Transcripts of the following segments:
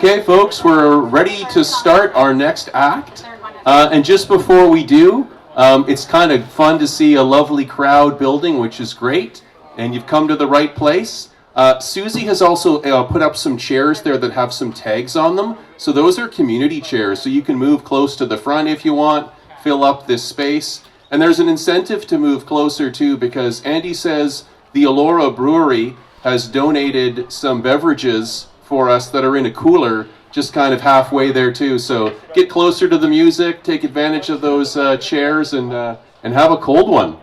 Okay, folks, we're ready to start our next act. And just before we do, it's kind of fun to see a lovely crowd building, which is great. And you've come to the right place. Susie has also put up some chairs there that have some tags on them. So those are community chairs, so you can move close to the front if you want, fill up this space. And there's an incentive to move closer too, because Andy says the Elora Brewery has donated some beverages for us that are in a cooler just kind of halfway there too. So get closer to the music, take advantage of those chairs, and have a cold one.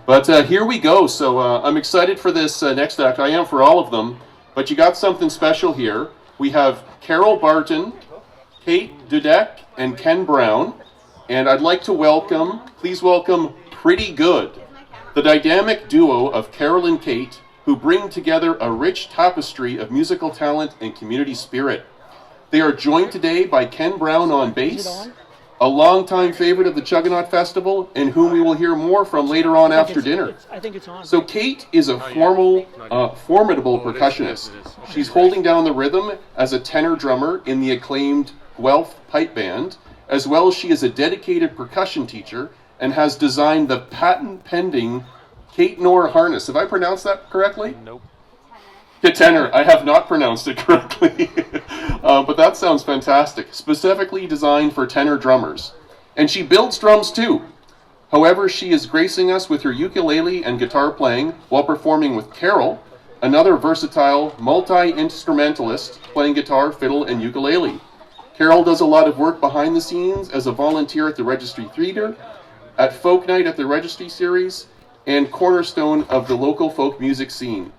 But here we go. So I'm excited for this next act. I am for all of them. But you got something special here. We have Carol Barton, Kate Dudek, and Ken Brown. And I'd like to please welcome Pretty.Good, the dynamic duo of Carol and Kate, who bring together a rich tapestry of musical talent and community spirit. They are joined today by Ken Brown on bass, a longtime favorite of the Chequegnat Festival, and whom we will hear more from later on after dinner. So Kate is a formidable percussionist. She's holding down the rhythm as a tenor drummer in the acclaimed Guelph Pipe Band, as well as she is a dedicated percussion teacher and has designed the patent-pending Kate Knorr harness. Have I pronounced that correctly? Nope. Tenor. I have not pronounced it correctly. But that sounds fantastic. Specifically designed for tenor drummers. And she builds drums too. However, she is gracing us with her ukulele and guitar playing while performing with Carol, another versatile multi-instrumentalist playing guitar, fiddle, and ukulele. Carol does a lot of work behind the scenes as a volunteer at the Registry Theatre, at Folk Night at the Registry Series, and cornerstone of the local folk music scene.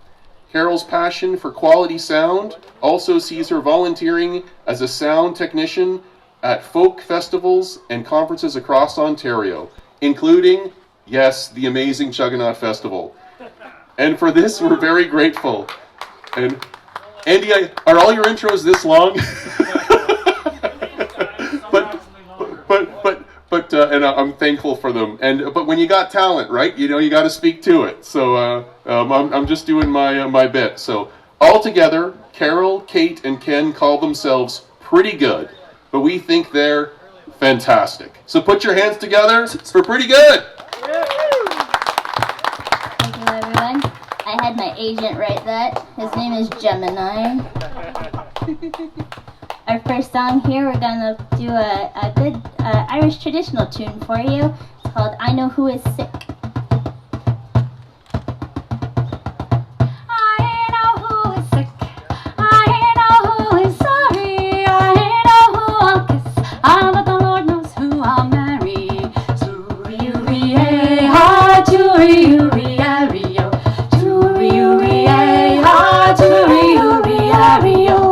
Carol's passion for quality sound also sees her volunteering as a sound technician at folk festivals and conferences across Ontario, including, yes, the amazing Chequegnat Festival. And for this, we're very grateful. And Andy, are all your intros this long? And I'm thankful for them. But when you got talent, right? You know, you got to speak to it. So I'm just doing my bit. So all together, Carol, Kate, and Ken call themselves Pretty Good, but we think they're fantastic. So put your hands together for Pretty Good. Thank you, everyone. I had my agent write that. His name is Gemini. Our first song here, we're going to do a good Irish traditional tune for you. It's called I Know Who Is Sick. I know who is sick. I know who is sorry. I know who I'll kiss. But the Lord knows who I'll marry. Turi-uri-eh-ha, turi-uri-a-rio. Turi-uri-eh-ha, turi-uri-a-rio.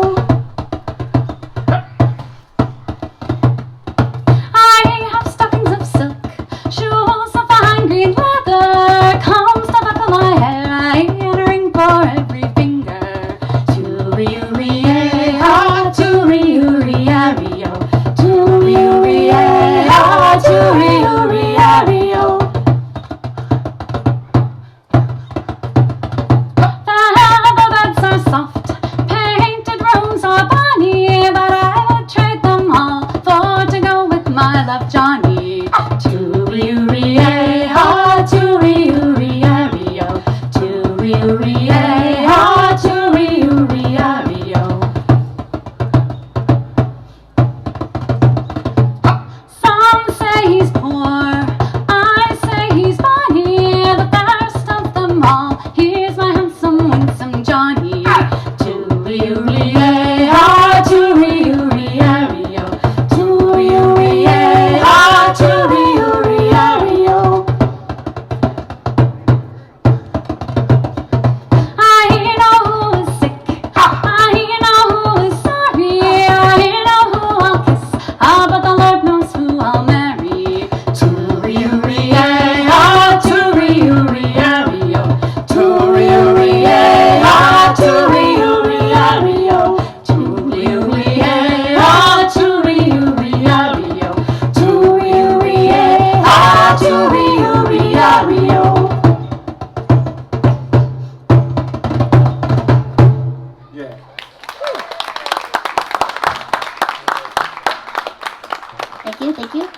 you, thank you.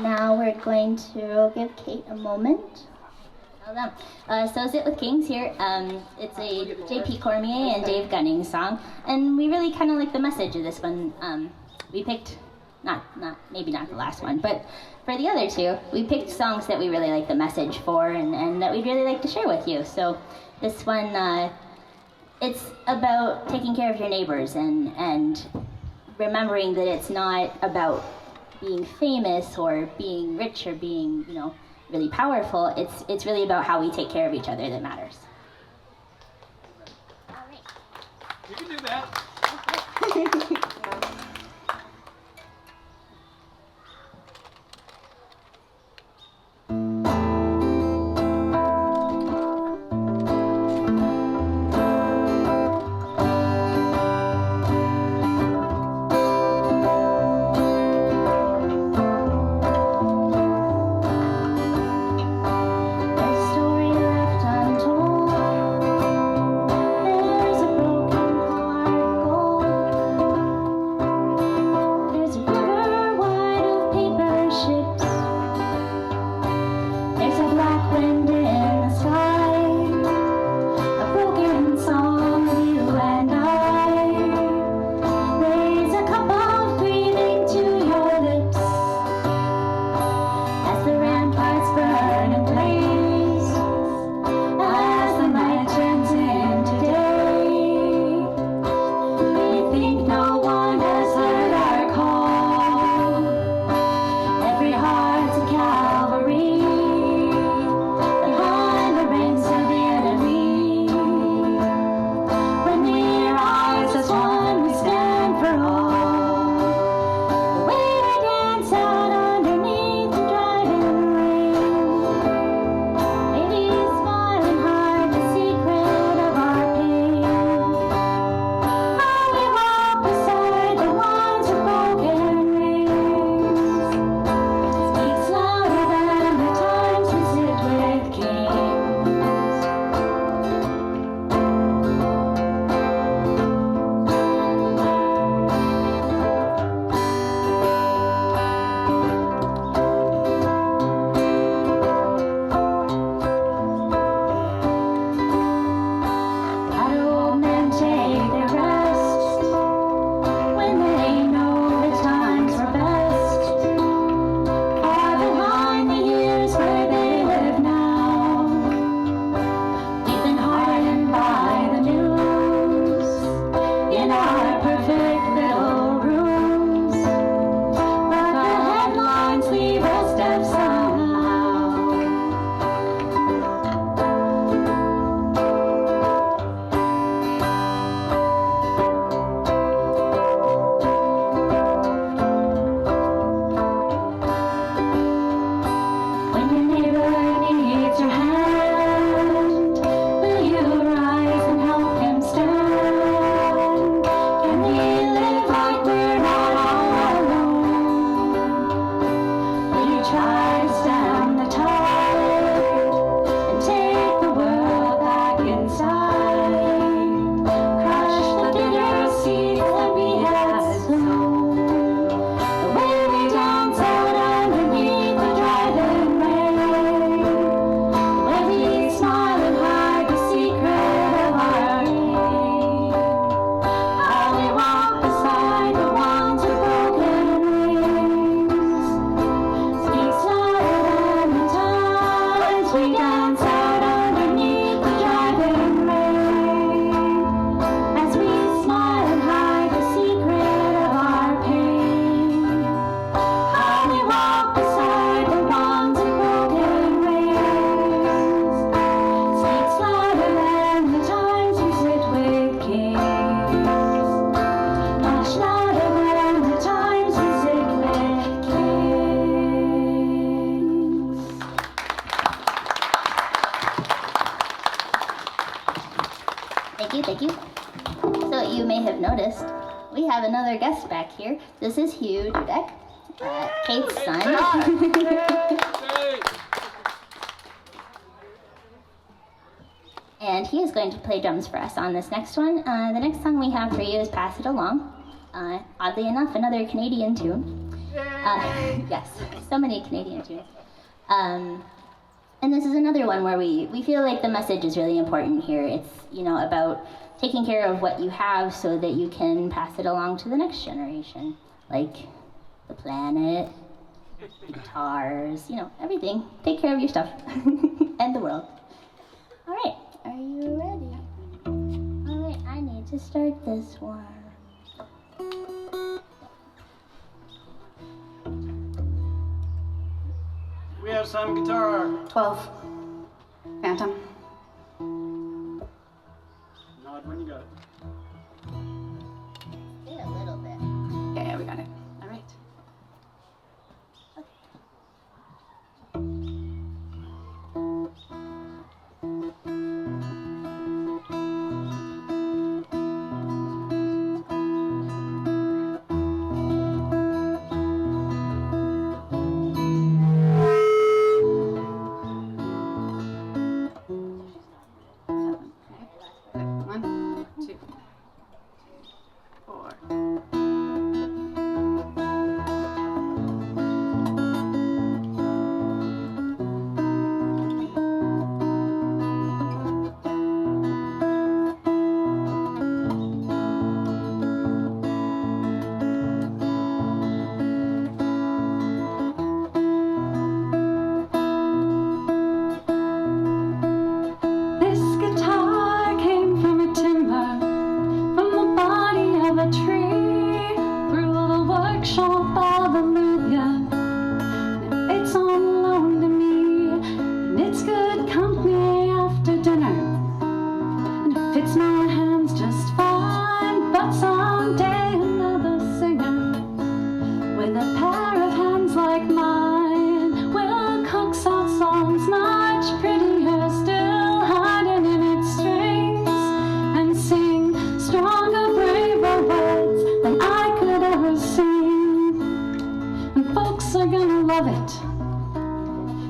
Now we're going to give Kate a moment. Hold on. So Sit With Kings here. It's a J.P. Cormier and Dave Gunning song, and we really kind of like the message of this one. We picked, maybe not the last one, but for the other two, we picked songs that we really like the message for and that we'd really like to share with you. So this one, it's about taking care of your neighbors and remembering that it's not about being famous or being rich or being, really powerful. It's really about how we take care of each other that matters. All right. You can do that. Thank you. So you may have noticed, we have another guest back here. This is Hugh Dudek, Kate's son. And he is going to play drums for us on this next one. The next song we have for you is Pass It Along. Oddly enough, another Canadian tune. Yes, so many Canadian tunes. And this is another one where we feel like the message is really important here. It's, about taking care of what you have so that you can pass it along to the next generation. Like the planet, guitars, everything. Take care of your stuff and the world. All right, are you ready? All right, I need to start this one. We have some guitar. 12. Phantom. Nod when you got it. In a little bit. Yeah, we got it. All right.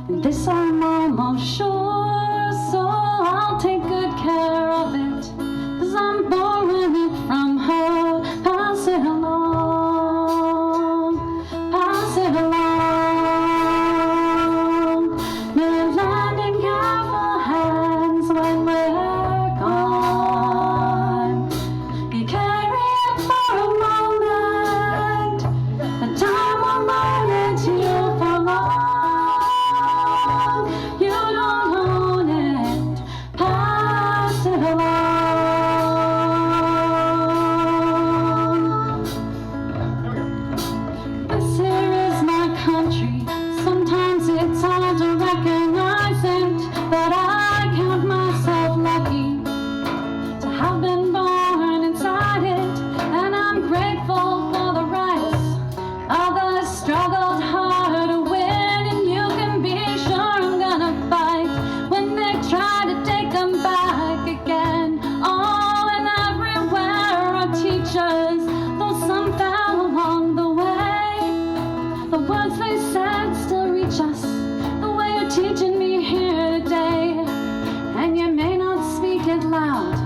This I'm almost sure, so I'll take good care of it, 'cause I'm borrowing it from her. Pass it along, pass it along. May it land in careful hands when we're gone. You carry it for a moment, the time won't loan it to you for long. You don't own it, pass it along. This here is my country, sometimes it's hard to recognize it, but I count myself lucky to have been born inside it, and I'm grateful for the rights others struggled hard to win, and you can be sure I'm gonna fight when they try to take them back again. Oh, and everywhere are teachers, though some fell along the way. The words they said still reach us, the way you're teaching me here today. And you may not speak it loud,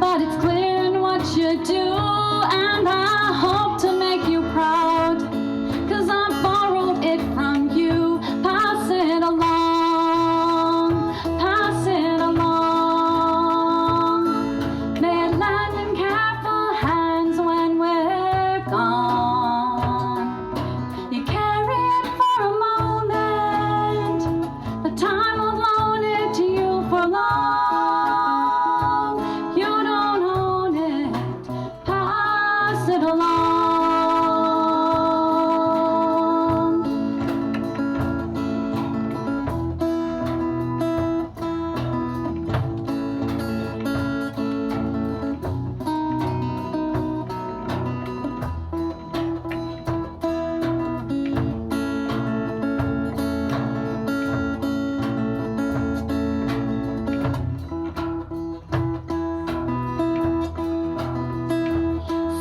but it's clear in what you do, and I hope to make you proud, 'cause I borrowed it from you. Pass it along, pass it along. May it land in careful hands when we're gone. You carry it for a moment, the time won't loan it to you for long. You don't own it, pass it along.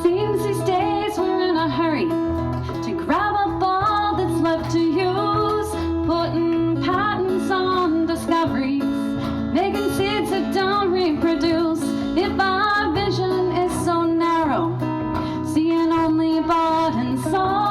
Seems these days we're in a hurry to grab up all that's left to use, putting patents on discoveries, making seeds that don't reproduce. If our vision is so narrow, seeing only bought and sold,